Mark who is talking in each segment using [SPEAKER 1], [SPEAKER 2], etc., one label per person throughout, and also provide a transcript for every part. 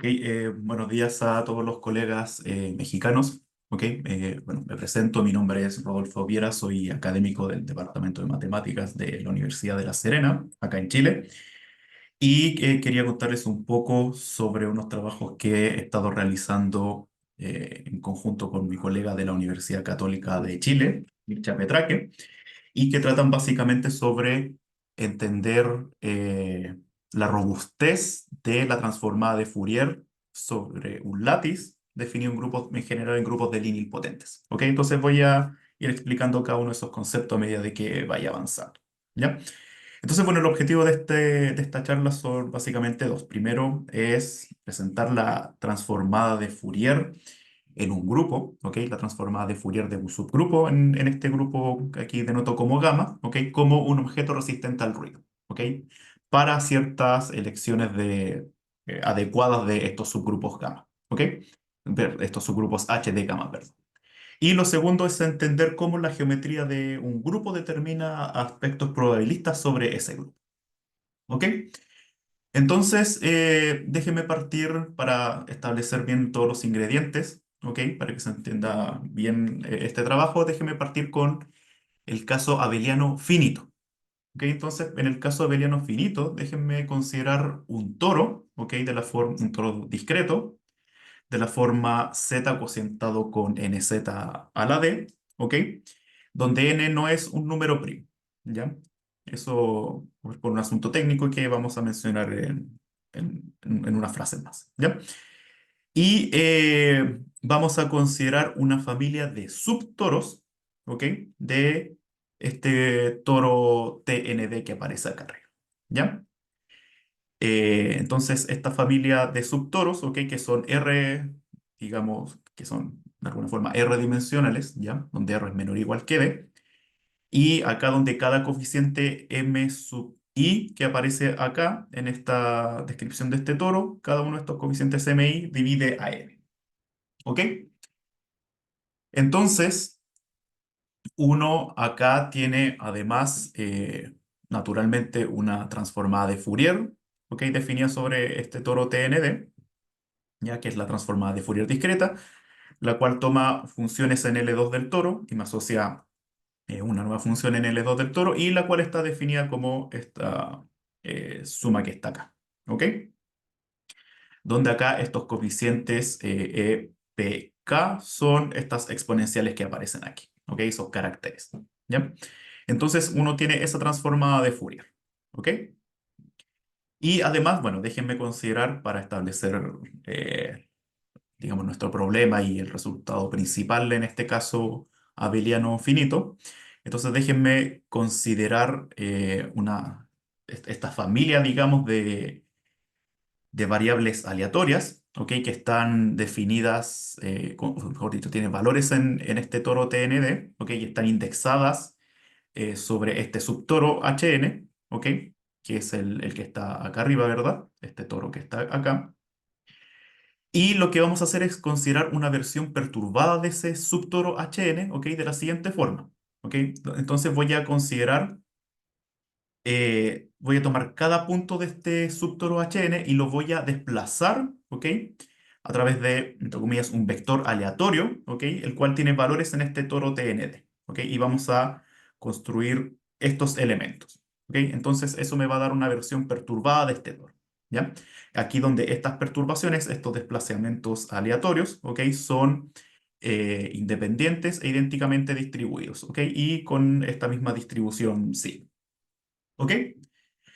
[SPEAKER 1] Ok, buenos días a todos los colegas mexicanos. Ok, bueno, me presento, mi nombre es Rodolfo Viera, soy académico del Departamento de Matemáticas de la Universidad de La Serena, acá en Chile, y quería contarles un poco sobre unos trabajos que he estado realizando en conjunto con mi colega de la Universidad Católica de Chile, Mircea Petraque, y que tratan básicamente sobre entender la robustez de la transformada de Fourier sobre un látiz definido en general en grupos de línea potentes. ¿Ok? Entonces voy a ir explicando cada uno de esos conceptos a medida de que vaya avanzando. ¿Ya? Entonces, bueno, el objetivo de esta charla son básicamente dos. Primero es presentar la transformada de Fourier en un grupo, ¿ok? La transformada de Fourier de un subgrupo en este grupo que aquí denoto como gamma, ¿ok? Como un objeto resistente al ruido, ¿ok? Para ciertas elecciones adecuadas de estos subgrupos gamma, ¿ok? Estos subgrupos H de gamma, perdón. Y lo segundo es entender cómo la geometría de un grupo determina aspectos probabilistas sobre ese grupo, ¿ok? Entonces, déjeme partir para establecer bien todos los ingredientes, ¿ok? Para que se entienda bien este trabajo, déjeme partir con el caso abeliano finito, ¿ok? Entonces, en el caso abeliano finito, déjenme considerar un toro, ¿ok? Un toro discreto, de la forma z cocientado con nz a la d, ¿ok? Donde n no es un número primo, ¿ya? Eso por un asunto técnico que vamos a mencionar en una frase más, ¿ya? Y vamos a considerar una familia de subtoros, ¿ok? De este toro TND que aparece acá arriba, ¿ya? Entonces, esta familia de subtoros, ¿ok? Que son R, digamos, que son de alguna forma R dimensionales, ¿ya? Donde R es menor o igual que D. Y acá donde cada coeficiente M sub I que aparece acá en esta descripción de este toro, cada uno de estos coeficientes MI divide a M. ¿Ok? Entonces, uno acá tiene además, naturalmente, una transformada de Fourier, ¿ok? Definida sobre este toro TND, ya que es la transformada de Fourier discreta, la cual toma funciones en L2 del toro y me asocia una nueva función en L2 del toro y la cual está definida como esta suma que está acá. ¿Ok? Donde acá estos coeficientes E, P, K son estas exponenciales que aparecen aquí. ¿Ok? Esos caracteres. ¿Ya? Entonces uno tiene esa transformada de Fourier. ¿Ok? Y además, bueno, déjenme considerar para establecer digamos, nuestro problema y el resultado principal, en este caso abeliano finito. Entonces déjenme considerar esta familia, digamos, de variables aleatorias, ¿ok? Que están definidas, mejor dicho, tienen valores en este toro TND, ¿ok? Y están indexadas sobre este subtoro HN, ¿ok? Que es el que está acá arriba, ¿verdad? Este toro que está acá. Y lo que vamos a hacer es considerar una versión perturbada de ese subtoro HN, ¿ok? De la siguiente forma, ¿ok? Entonces voy a tomar cada punto de este subtoro HN y lo voy a desplazar, ¿ok? A través de, entre comillas, un vector aleatorio, ¿ok? El cual tiene valores en este toro TNT, ¿ok? Y vamos a construir estos elementos, ¿ok? Entonces eso me va a dar una versión perturbada de este toro, ¿ya? Aquí donde estas perturbaciones, estos desplazamientos aleatorios, ¿ok? Son independientes e idénticamente distribuidos, ¿ok? Y con esta misma distribución, sí. ¿Ok?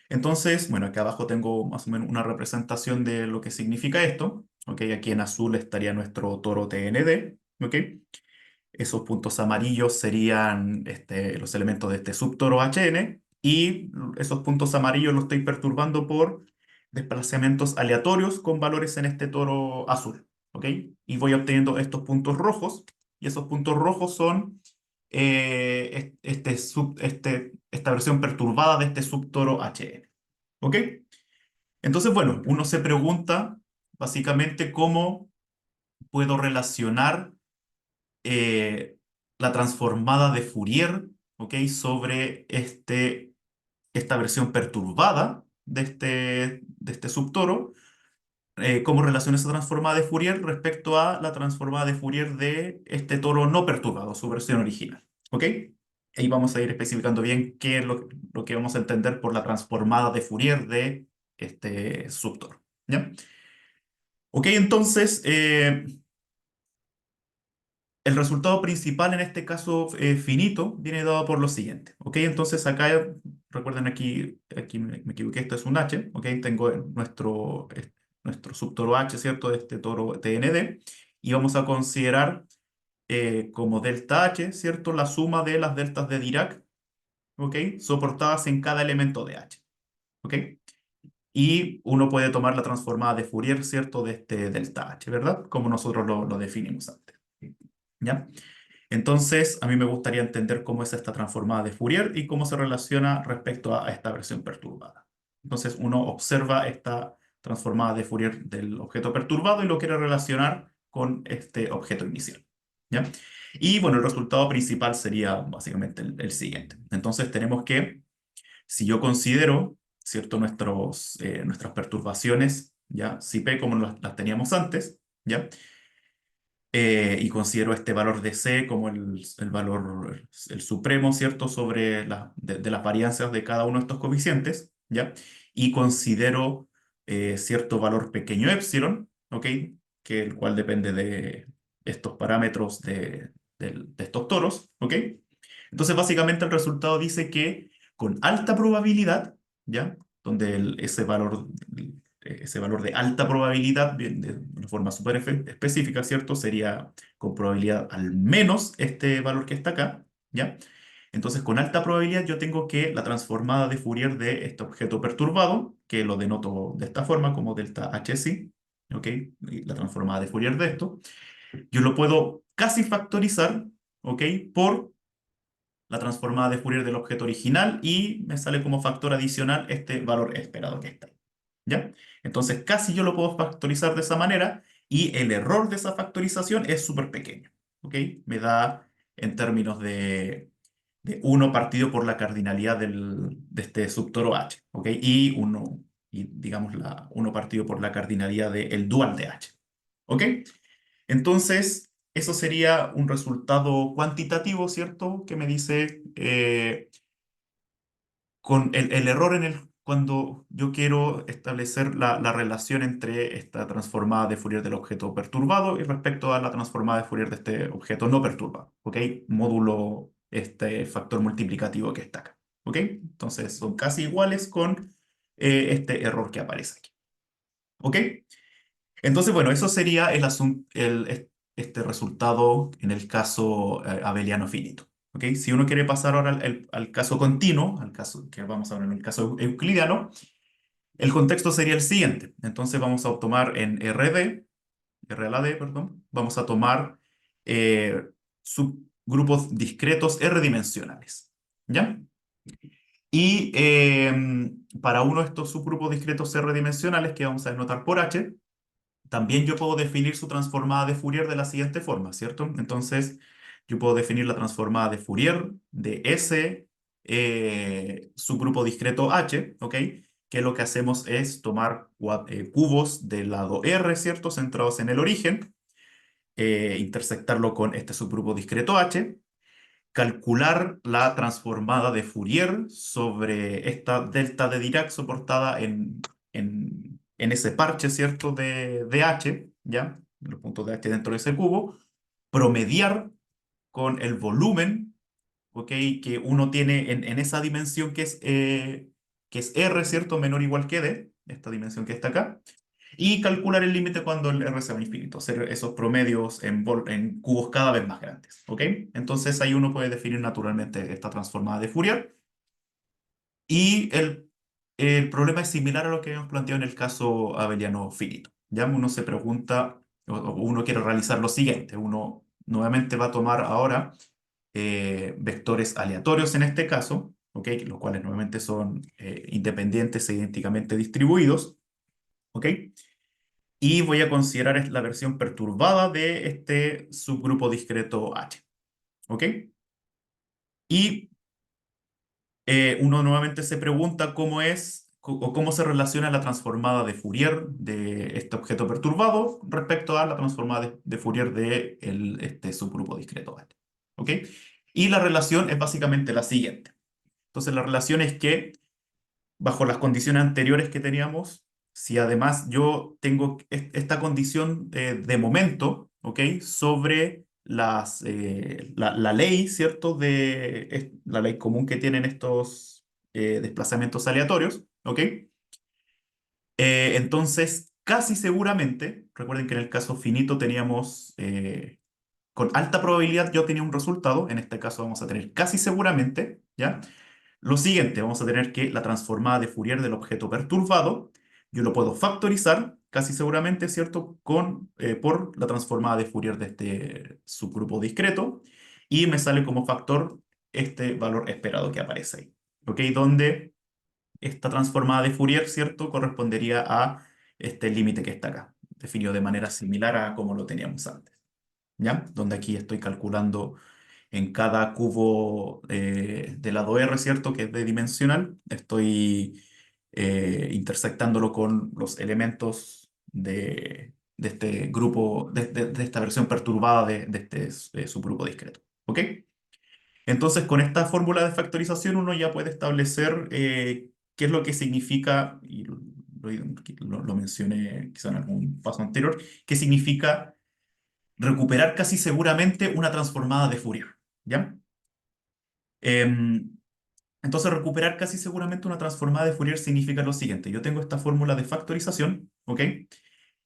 [SPEAKER 1] Entonces, bueno, acá abajo tengo más o menos una representación de lo que significa esto. ¿Ok? Aquí en azul estaría nuestro toro TND. ¿Ok? Esos puntos amarillos serían los elementos de este subtoro HN. Y esos puntos amarillos los estoy perturbando por desplazamientos aleatorios con valores en este toro azul. ¿Ok? Y voy obteniendo estos puntos rojos. Y esos puntos rojos son esta versión perturbada de este subtoro HN. ¿Ok? Entonces, bueno, uno se pregunta básicamente cómo puedo relacionar eh, la transformada de Fourier, ¿ok? Sobre esta, versión perturbada de este subtoro cómo relaciona esa transformada de Fourier respecto a la transformada de Fourier de este toro no perturbado, su versión original. ¿Ok? Ahí vamos a ir especificando bien qué es lo que vamos a entender por la transformada de Fourier de este subtoro. ¿Ya? Ok, entonces, el resultado principal en este caso finito viene dado por lo siguiente. ¿Ok? Entonces acá, recuerden aquí me equivoqué, esto es un H. ¿Ok? Tengo nuestro subtoro H, ¿cierto? De este toro TND. Y vamos a considerar como delta H, ¿cierto? La suma de las deltas de Dirac, ¿ok? Soportadas en cada elemento de H. ¿Ok? Y uno puede tomar la transformada de Fourier, ¿cierto? De este delta H, ¿verdad? Como nosotros lo definimos antes. ¿Ya? Entonces, a mí me gustaría entender cómo es esta transformada de Fourier y cómo se relaciona respecto a esta versión perturbada. Entonces, uno observa esta transformada de Fourier del objeto perturbado y lo quiere relacionar con este objeto inicial. ¿Ya? Y bueno, el resultado principal sería básicamente el siguiente. Entonces, tenemos que, si yo considero, ¿cierto?, nuestras perturbaciones, ¿ya? Si P como las teníamos antes, ¿ya? Y considero este valor de C como el valor, el supremo, ¿cierto?, sobre de las varianzas de cada uno de estos coeficientes, ¿ya? Y considero cierto valor pequeño epsilon, ¿ok? Que el cual depende de estos parámetros de estos toros, ¿ok? Entonces, básicamente el resultado dice que con alta probabilidad, ¿ya? Donde ese valor de alta probabilidad, bien, de una forma súper específica, ¿cierto? Sería con probabilidad al menos este valor que está acá, ¿ya? Entonces, con alta probabilidad yo tengo que la transformada de Fourier de este objeto perturbado, que lo denoto de esta forma como delta HC, ¿ok? Y la transformada de Fourier de esto, yo lo puedo casi factorizar, ¿ok? Por la transformada de Fourier del objeto original y me sale como factor adicional este valor esperado que está ahí. ¿Ya? Entonces casi yo lo puedo factorizar de esa manera y el error de esa factorización es súper pequeño. ¿Ok? Me da en términos de 1 partido por la cardinalidad de este subtoro H. ¿Ok? Y digamos 1 partido por la cardinalidad del dual de H. ¿Ok? Entonces, eso sería un resultado cuantitativo, ¿cierto? Que me dice con el error cuando yo quiero establecer la relación entre esta transformada de Fourier del objeto perturbado y respecto a la transformada de Fourier de este objeto no perturbado, ¿ok? Módulo este factor multiplicativo que está acá, ¿ok? Entonces son casi iguales con este error que aparece aquí, ¿ok? Entonces, bueno, eso sería el asunto, este resultado en el caso abeliano finito. ¿Ok? Si uno quiere pasar ahora al caso continuo, al caso que vamos a ver en el caso euclidiano, el contexto sería el siguiente. Entonces vamos a tomar en R a la D, perdón, vamos a tomar eh, subgrupos discretos R-dimensionales. ¿Ya? Y para uno de estos subgrupos discretos R-dimensionales que vamos a denotar por H, también yo puedo definir su transformada de Fourier de la siguiente forma, ¿cierto? Entonces, yo puedo definir la transformada de Fourier de ese subgrupo discreto H, ¿ok? Que lo que hacemos es tomar cubos del lado R, ¿cierto? Centrados en el origen, intersectarlo con este subgrupo discreto H, calcular la transformada de Fourier sobre esta delta de Dirac soportada en ese parche, ¿cierto? De H, ¿ya? Los puntos de H dentro de ese cubo, promediar con el volumen, ¿ok? Que uno tiene en esa dimensión que es R, ¿cierto? Menor o igual que D, esta dimensión que está acá, y calcular el límite cuando el R sea infinito, hacer esos promedios en cubos cada vez más grandes, ¿ok? Entonces ahí uno puede definir naturalmente esta transformada de Fourier y el problema es similar a lo que hemos planteado en el caso abeliano finito. Ya uno se pregunta, o uno quiere realizar lo siguiente, uno nuevamente va a tomar ahora vectores aleatorios en este caso, ¿ok? Los cuales nuevamente son independientes e idénticamente distribuidos, ¿ok? Y voy a considerar la versión perturbada de este subgrupo discreto H. ¿Ok? Y uno nuevamente se pregunta o cómo se relaciona la transformada de Fourier de este objeto perturbado respecto a la transformada de Fourier de este subgrupo discreto A. ¿Ok? Y la relación es básicamente la siguiente. Entonces, la relación es que bajo las condiciones anteriores que teníamos, si además yo tengo esta condición de momento, ¿ok? Sobre la ley, ¿cierto? La ley común que tienen estos desplazamientos aleatorios, ¿ok? Entonces, casi seguramente, recuerden que en el caso finito teníamos, con alta probabilidad yo tenía un resultado, en este caso vamos a tener casi seguramente, ¿ya? Lo siguiente, vamos a tener que la transformada de Fourier del objeto perturbado, yo lo puedo factorizar, casi seguramente, ¿cierto? Por la transformada de Fourier de este subgrupo discreto, y me sale como factor este valor esperado que aparece ahí, ¿ok? Donde esta transformada de Fourier, ¿cierto? Correspondería a este límite que está acá, definido de manera similar a como lo teníamos antes, ¿ya? Donde aquí estoy calculando en cada cubo del lado R, ¿cierto? Que es de dimensional, estoy intersectándolo con los elementos de este grupo, de esta versión perturbada de este subgrupo discreto. ¿Ok? Entonces, con esta fórmula de factorización uno ya puede establecer qué es lo que significa, y lo mencioné quizá en algún paso anterior, qué significa recuperar casi seguramente una transformada de Fourier. ¿Ya? Em, entonces, recuperar casi seguramente una transformada de Fourier significa lo siguiente. Yo tengo esta fórmula de factorización, ¿ok?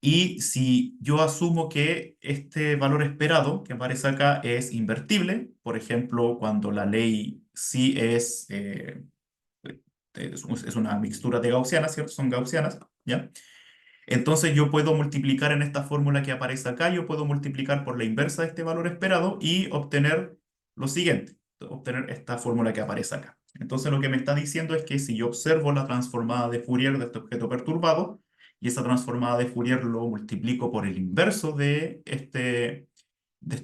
[SPEAKER 1] Y si yo asumo que este valor esperado que aparece acá es invertible, por ejemplo, cuando la ley sí es una mixtura de gaussianas, ¿cierto? Son gaussianas, ¿ya? Entonces yo puedo multiplicar en esta fórmula que aparece acá, yo puedo multiplicar por la inversa de este valor esperado y obtener lo siguiente, obtener esta fórmula que aparece acá. Entonces lo que me está diciendo es que si yo observo la transformada de Fourier de este objeto perturbado y esa transformada de Fourier lo multiplico por el inverso de este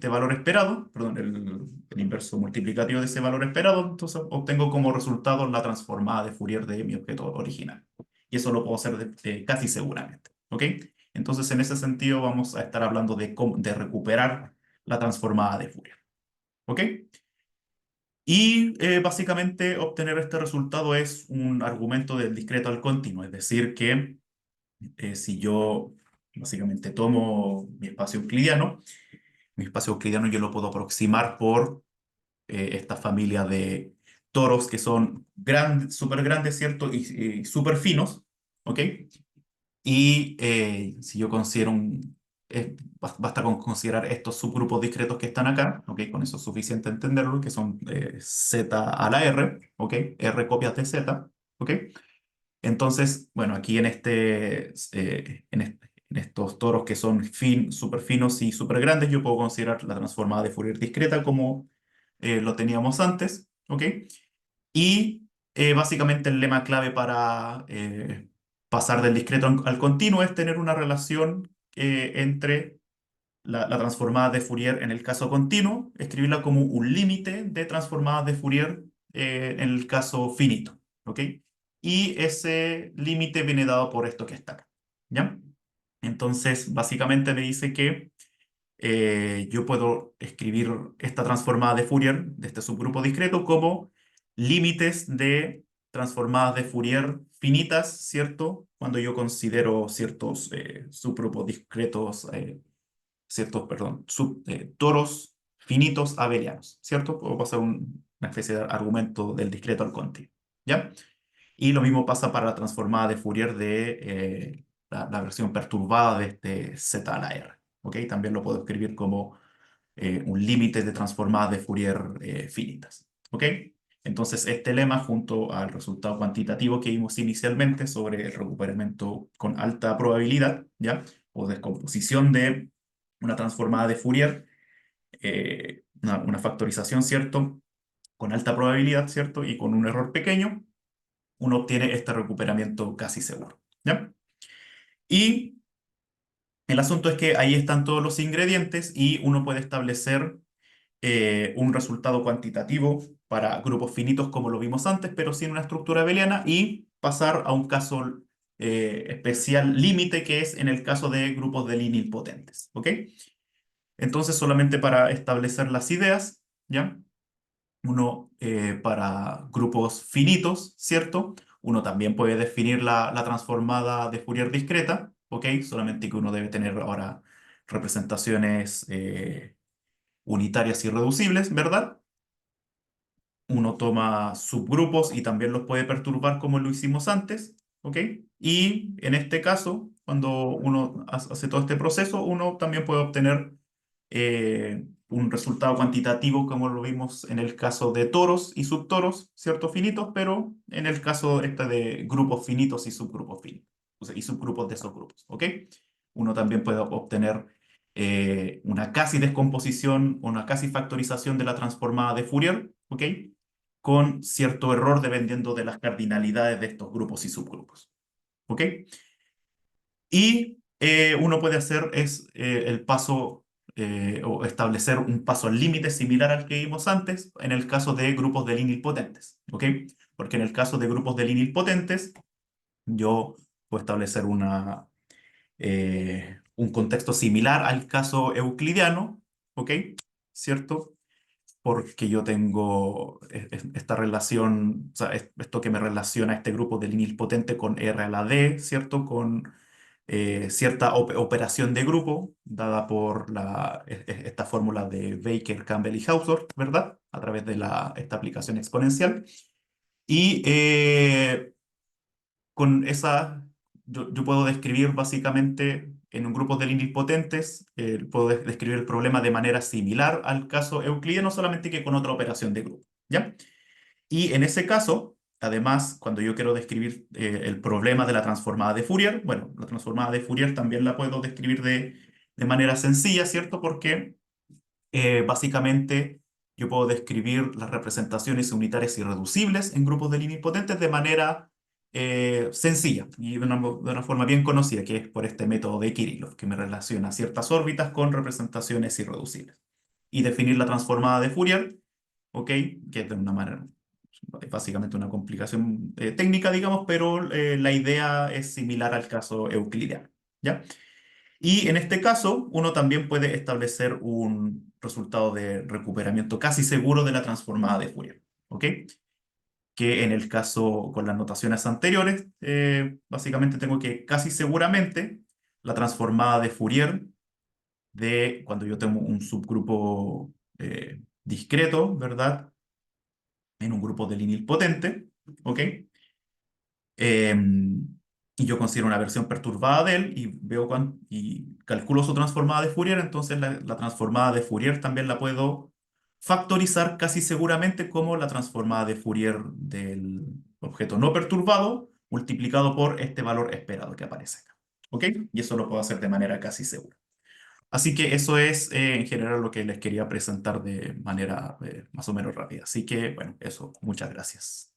[SPEAKER 1] valor esperado, perdón, el inverso multiplicativo de ese valor esperado, entonces obtengo como resultado la transformada de Fourier de mi objeto original. Y eso lo puedo hacer casi seguramente. ¿Ok? Entonces, en ese sentido, vamos a estar hablando de recuperar la transformada de Fourier. ¿Ok? Y básicamente obtener este resultado es un argumento del discreto al continuo, es decir, que si yo básicamente tomo mi espacio euclidiano yo lo puedo aproximar por esta familia de toros que son grandes, súper grandes, ¿cierto? Y súper finos, ¿ok? Y si yo considero basta con considerar estos subgrupos discretos que están acá, ¿ok? Con eso es suficiente entenderlo, que son Z a la R, ¿ok? R copias de Z, ¿ok? Entonces, bueno, aquí en estos toros que son súper finos y súper grandes, yo puedo considerar la transformada de Fourier discreta como lo teníamos antes, ¿ok? Y básicamente el lema clave para pasar del discreto al continuo es tener una relación entre la transformada de Fourier en el caso continuo, escribirla como un límite de transformadas de Fourier en el caso finito, ¿ok? Y ese límite viene dado por esto que está acá, ¿ya? Entonces, básicamente me dice que yo puedo escribir esta transformada de Fourier de este subgrupo discreto como límites de transformadas de Fourier finitas, ¿cierto? Cuando yo considero ciertos subgrupos discretos, perdón, toros finitos abelianos, ¿cierto? Puedo pasar una especie de argumento del discreto al continuo, ¿ya? Y lo mismo pasa para la transformada de Fourier de la versión perturbada de este Z a la R. ¿Ok? También lo puedo escribir como un límite de transformadas de Fourier finitas. ¿Ok? Entonces, este lema, junto al resultado cuantitativo que vimos inicialmente sobre el recuperamiento con alta probabilidad, ¿ya? O descomposición de una transformada de Fourier, una factorización, ¿cierto? Con alta probabilidad, ¿cierto? Y con un error pequeño, uno obtiene este recuperamiento casi seguro. ¿Ya? Y el asunto es que ahí están todos los ingredientes y uno puede establecer un resultado cuantitativo para grupos finitos como lo vimos antes, pero sin una estructura abeliana, y pasar a un caso especial límite que es en el caso de grupos de línea potentes. ¿Ok? Entonces, solamente para establecer las ideas, ¿ya? Uno, para grupos finitos, ¿cierto? Uno también puede definir la transformada de Fourier discreta, ¿ok? Solamente que uno debe tener ahora representaciones unitarias y reducibles, ¿verdad? Uno toma subgrupos y también los puede perturbar como lo hicimos antes, ¿ok? Y en este caso, cuando uno hace todo este proceso, uno también puede obtener un resultado cuantitativo como lo vimos en el caso de toros y subtoros, ¿cierto? Finitos, pero en el caso este de grupos finitos y subgrupos finitos, o sea, y subgrupos de esos grupos, ¿ok? Uno también puede obtener una casi descomposición o una casi factorización de la transformada de Fourier, ¿ok? Con cierto error dependiendo de las cardinalidades de estos grupos y subgrupos, ¿ok? Y uno puede hacer es el paso o establecer un paso al límite similar al que vimos antes en el caso de grupos de línea potentes, ¿ok? Porque en el caso de grupos de línea potentes, yo puedo establecer un contexto similar al caso euclidiano, ¿ok? ¿Cierto? Porque yo tengo esta relación, o sea, esto que me relaciona este grupo de línea potente con R a la D, ¿cierto? Con cierta operación de grupo dada por esta fórmula de Baker, Campbell y Hausdorff, ¿verdad? A través de esta aplicación exponencial. Y con esa, yo puedo describir básicamente en un grupo de líneas potentes, puedo describir el problema de manera similar al caso euclidiano, solamente que con otra operación de grupo, ¿ya? Y en ese caso, además, cuando yo quiero describir el problema de la transformada de Fourier, bueno, la transformada de Fourier también la puedo describir de manera sencilla, ¿cierto? Porque básicamente yo puedo describir las representaciones unitarias irreducibles en grupos de línea potentes de manera sencilla y de una forma bien conocida, que es por este método de Kirillov, que me relaciona ciertas órbitas con representaciones irreducibles. Y definir la transformada de Fourier, ¿ok? Que es de una manera, es básicamente una complicación técnica, digamos, pero la idea es similar al caso euclidiano, ¿ya? Y en este caso, uno también puede establecer un resultado de recuperamiento casi seguro de la transformada de Fourier, ¿ok? Que en el caso con las notaciones anteriores, básicamente tengo que casi seguramente la transformada de Fourier de cuando yo tengo un subgrupo discreto, ¿verdad? En un grupo de línea potente, ¿ok? Y yo considero una versión perturbada de él y y calculo su transformada de Fourier, entonces la transformada de Fourier también la puedo factorizar casi seguramente como la transformada de Fourier del objeto no perturbado multiplicado por este valor esperado que aparece acá. ¿Ok? Y eso lo puedo hacer de manera casi segura. Así que eso es en general lo que les quería presentar de manera más o menos rápida. Así que, bueno, eso. Muchas gracias.